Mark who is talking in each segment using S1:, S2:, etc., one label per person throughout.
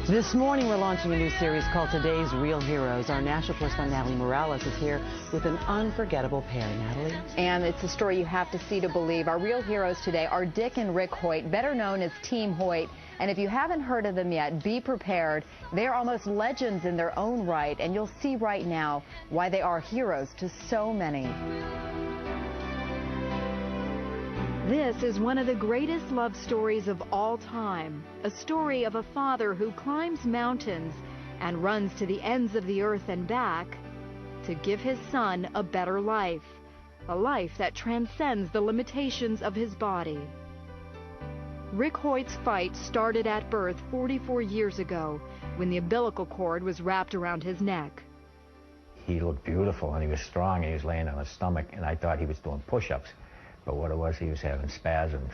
S1: This morning we're launching a new series called Today's Real Heroes. Our national correspondent Natalie Morales is here with an unforgettable pair. Natalie?
S2: And it's a story you have to see to believe. Our real heroes today are Dick and Rick Hoyt, better known as Team Hoyt. And if you haven't heard of them yet, be prepared. They're almost legends in their own right, and you'll see right now why they are heroes to so many.
S3: This is one of the greatest love stories of all time, a story of a father who climbs mountains and runs to the ends of the earth and back to give his son a better life, a life that transcends the limitations of his body. Rick Hoyt's fight started at birth 44 years ago when the umbilical cord was wrapped around his neck.
S4: He looked beautiful and he was strong and he was laying on his stomach, and I thought he was doing push-ups. But what it was, he was having spasms.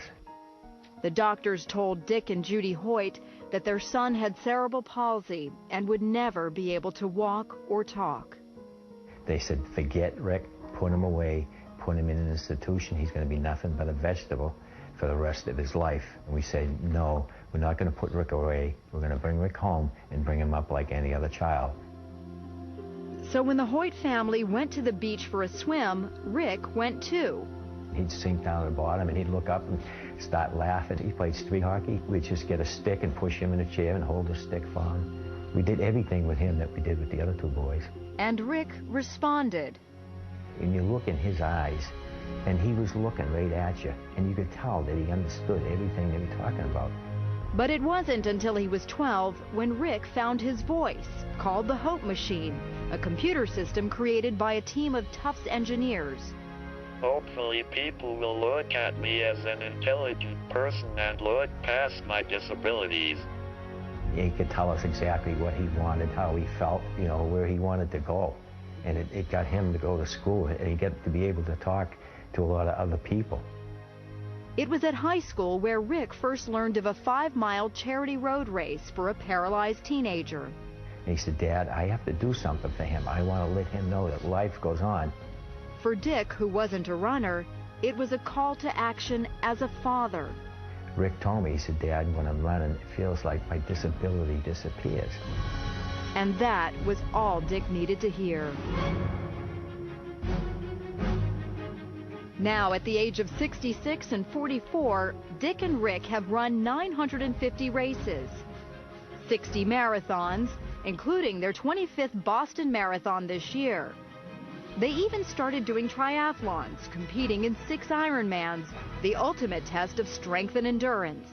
S3: The doctors told Dick and Judy Hoyt that their son had cerebral palsy and would never be able to walk or talk.
S4: They said, forget Rick, put him away, put him in an institution. He's going to be nothing but a vegetable for the rest of his life. And we said, no, we're not going to put Rick away. We're going to bring Rick home and bring him up like any other child.
S3: So when the Hoyt family went to the beach for a swim, Rick went too.
S4: He'd sink down to the bottom and he'd look up and start laughing. He played street hockey. We'd just get a stick and push him in a chair and hold the stick for him. We did everything with him that we did with the other two boys.
S3: And Rick responded.
S4: And you look in his eyes, and he was looking right at you, and you could tell that he understood everything they were talking about.
S3: But it wasn't until he was 12 when Rick found his voice, called the Hope Machine, a computer system created by a team of Tufts engineers.
S5: Hopefully people will look at me as an intelligent person and look past my disabilities.
S4: He could tell us exactly what he wanted, how he felt, you know, where he wanted to go. And it got him to go to school, and he got to be able to talk to a lot of other people.
S3: It was at high school where Rick first learned of a 5-mile charity road race for a paralyzed teenager.
S4: And he said, Dad, I have to do something for him. I want to let him know that life goes on.
S3: For Dick, who wasn't a runner, it was a call to action as a father.
S4: Rick told me, he said, Dad, when I'm running, it feels like my disability disappears.
S3: And that was all Dick needed to hear. Now, at the age of 66 and 44, Dick and Rick have run 950 races, 60 marathons, including their 25th Boston Marathon this year. They even started doing triathlons, competing in 6 Ironmans, the ultimate test of strength and endurance.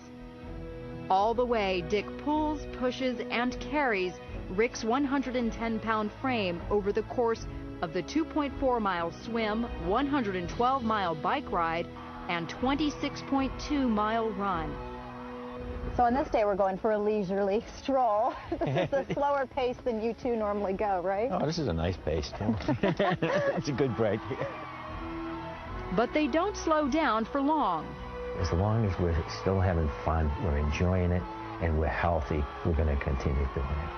S3: All the way, Dick pulls, pushes, and carries Rick's 110-pound frame over the course of the 2.4-mile swim, 112-mile bike ride, and 26.2-mile run.
S2: So on this day, we're going for a leisurely stroll. This is a slower pace than you two normally go, right?
S4: Oh, this is a nice pace, too. It's a good break.
S3: But they don't slow down for long.
S4: As long as we're still having fun, we're enjoying it, and we're healthy, we're going to continue doing it.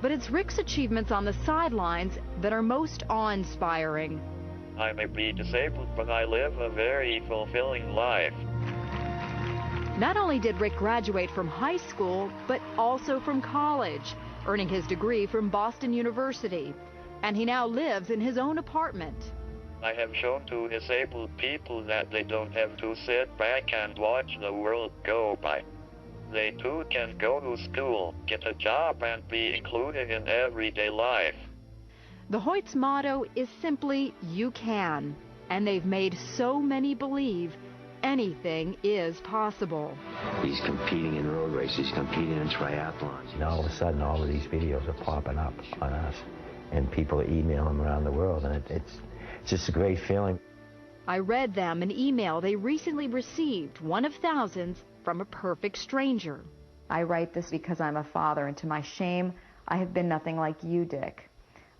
S3: But it's Rick's achievements on the sidelines that are most awe-inspiring.
S5: I may be disabled, but I live a very fulfilling life.
S3: Not only did Rick graduate from high school, but also from college, earning his degree from Boston University. And he now lives in his own apartment.
S5: I have shown to disabled people that they don't have to sit back and watch the world go by. They too can go to school, get a job, and be included in everyday life.
S3: The Hoyt's motto is simply, you can. And they've made so many believe anything is possible.
S6: He's competing in road races, he's competing in triathlons.
S4: And all of a sudden, all of these videos are popping up on us, and people are emailing them around the world, and it's just a great feeling.
S3: I read them an email they recently received, one of thousands, from a perfect stranger.
S2: I write this because I'm a father, and to my shame, I have been nothing like you, Dick.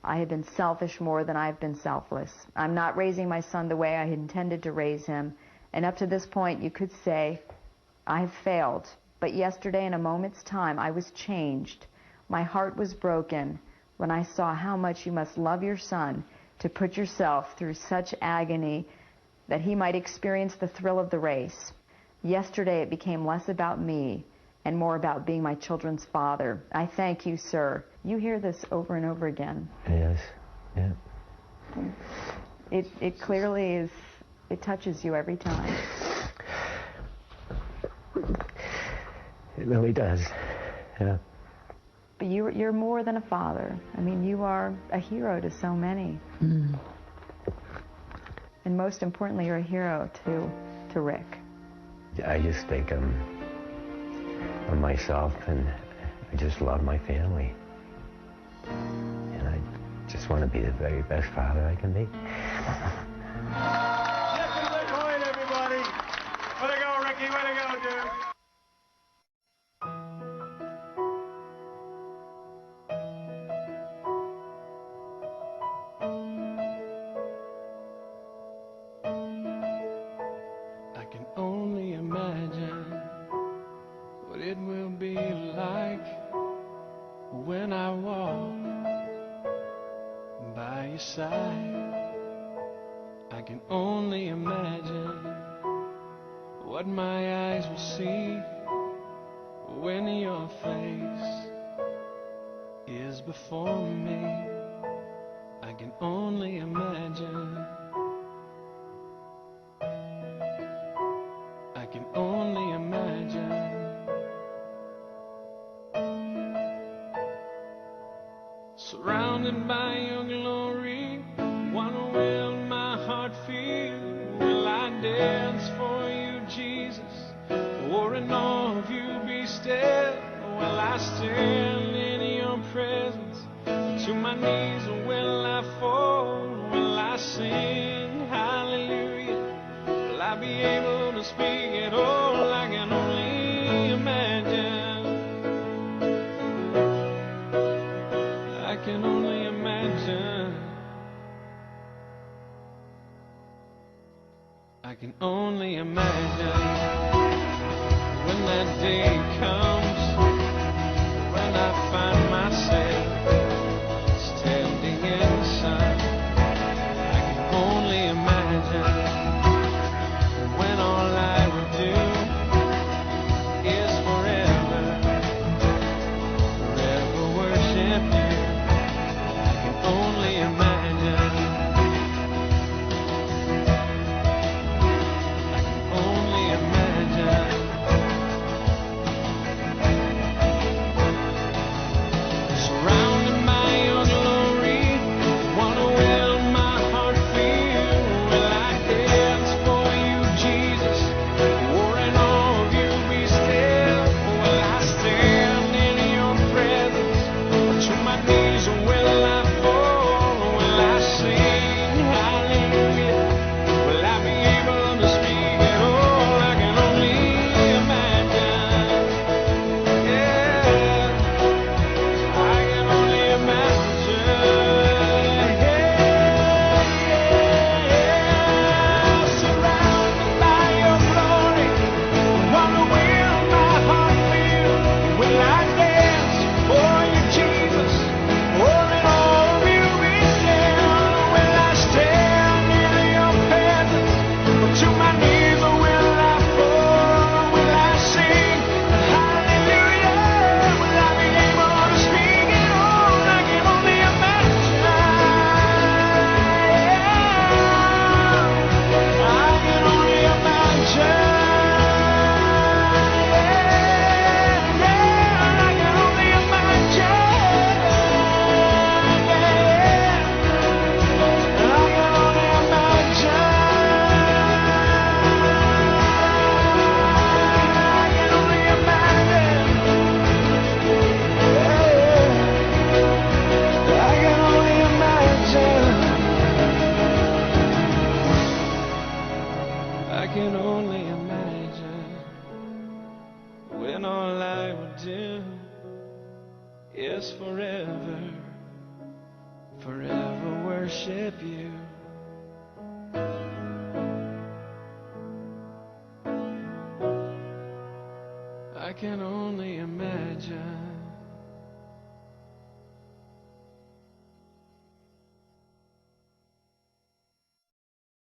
S2: I have been selfish more than I've been selfless. I'm not raising my son the way I had intended to raise him. And up to this point, you could say, I have failed. But yesterday, in a moment's time, I was changed. My heart was broken when I saw how much you must love your son to put yourself through such agony that he might experience the thrill of the race. Yesterday, it became less about me and more about being my children's father. I thank you, sir. You hear this over and over again.
S4: Yes, yeah.
S2: It clearly is, it touches you every time.
S4: It really does, yeah.
S2: But you're more than a father. I mean, you are a hero to so many. And most importantly, you're a hero to Rick.
S4: I just think of myself, and I just love my family. And I just want to be the very best father I can be.
S7: Hoyt, everybody. Way to go, Ricky. Way to go, dude. I can only imagine what it will be like when I walk by your side. I can only imagine what my eyes will see when your face is before me. I can only imagine. I can only imagine. Surrounded by your glory, what will my heart feel? Will I dance for you, Jesus? Or in awe of you be still? Will I stand in your presence? To my knees will I fall? Will I sing hallelujah? Will I be able to speak at all? I can only imagine. I can only imagine. I can only imagine when that day comes, when I find myself standing in the sun. I can only imagine when all I will do is forever, forever worship you. I can only imagine. I can only imagine. Surrounded by your glory, what will my heart feel? Will I dance for you, Jesus? Or in awe of you be still? Will I stand in your presence? To my knees will I fall? Will I sing hallelujah? Will I be able to speak at all? I can only imagine. Yeah, I can only imagine. Surrounded by your glory, what will my heart feel? Will I dance for you, Jesus? Or in awe of you be still? Will I stand in your presence? To my knees will I fall? Will I sing hallelujah? Will I be able to speak at all? I can only imagine. I can only imagine. I can only imagine. I can only imagine. I can only imagine. I can only imagine. I can only imagine when all I would do is forever, forever worship you. I can only imagine.